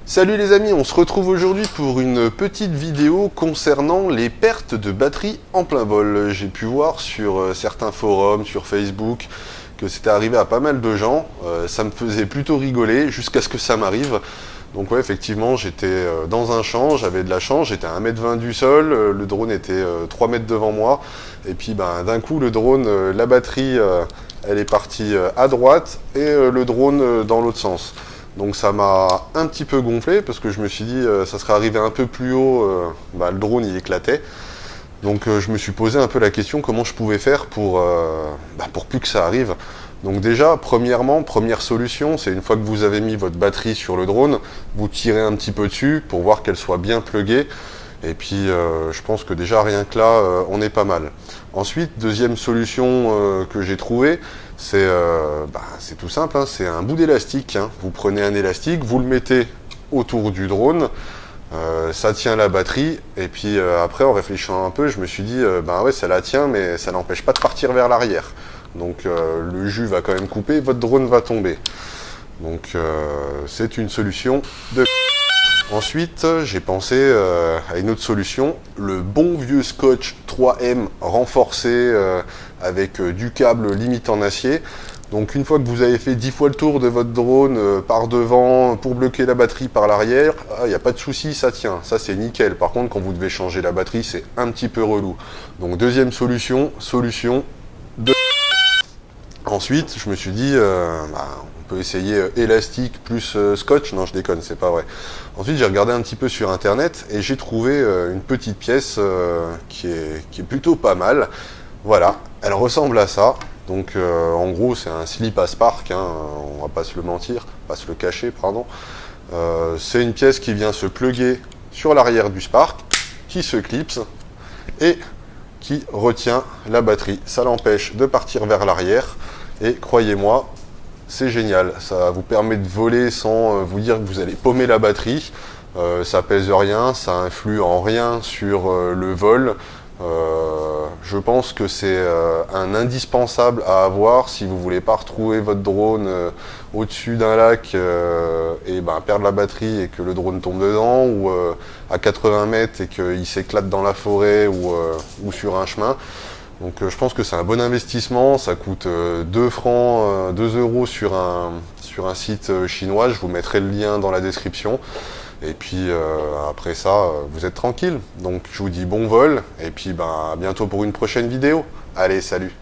Salut les amis, on se retrouve aujourd'hui pour une petite vidéo concernant les pertes de batterie en plein vol. J'ai pu voir sur certains forums, sur Facebook, que c'était arrivé à pas mal de gens. Ça me faisait plutôt rigoler jusqu'à ce que ça m'arrive. Donc ouais, effectivement, j'étais dans un champ, j'avais de la chance, j'étais à 1,20 m du sol, le drone était 3 mètres devant moi, et puis d'un coup le drone, la batterie, elle est partie à droite, et le drone dans l'autre sens. Donc ça m'a un petit peu gonflé, parce que je me suis dit, ça serait arrivé un peu plus haut, le drone il éclatait. Donc je me suis posé un peu la question comment je pouvais faire pour plus que ça arrive. Donc déjà, premièrement, première solution, c'est une fois que vous avez mis votre batterie sur le drone, vous tirez un petit peu dessus pour voir qu'elle soit bien pluguée. Et puis je pense que déjà rien que là, on est pas mal. Ensuite, deuxième solution que j'ai trouvée, c'est tout simple, hein, c'est un bout d'élastique. Hein. Vous prenez un élastique, vous le mettez autour du drone, ça tient la batterie, et puis après en réfléchissant un peu, je me suis dit, ouais ça la tient, mais ça n'empêche pas de partir vers l'arrière. Donc le jus va quand même couper, votre drone va tomber. Donc c'est une solution de... Ensuite, j'ai pensé à une autre solution, le bon vieux scotch 3M renforcé avec du câble limite en acier. Donc une fois que vous avez fait 10 fois le tour de votre drone par devant pour bloquer la batterie par l'arrière, il n'y a pas de souci, ça tient, ça c'est nickel. Par contre, quand vous devez changer la batterie, c'est un petit peu relou. Donc deuxième solution de... Ensuite, je me suis dit, on peut essayer élastique plus scotch. Non, je déconne, c'est pas vrai. Ensuite, j'ai regardé un petit peu sur internet et j'ai trouvé une petite pièce qui est plutôt pas mal. Voilà, elle ressemble à ça. Donc, en gros, c'est un slip à spark, hein, on va pas se le mentir, pas se le cacher, pardon. C'est une pièce qui vient se plugger sur l'arrière du spark, qui se clipse et qui retient la batterie. Ça l'empêche de partir vers l'arrière. Et croyez-moi, c'est génial. Ça vous permet de voler sans vous dire que vous allez paumer la batterie. Ça pèse rien, ça influe en rien sur le vol. Je pense que c'est un indispensable à avoir si vous voulez pas retrouver votre drone au-dessus d'un lac et perdre la batterie et que le drone tombe dedans, ou à 80 mètres et qu'il s'éclate dans la forêt ou sur un chemin. Donc je pense que c'est un bon investissement. Ça coûte 2 francs, 2 euros sur un site chinois. Je vous mettrai le lien dans la description. Et puis après ça, vous êtes tranquille. Donc je vous dis bon vol, et puis à bientôt pour une prochaine vidéo. Allez, salut!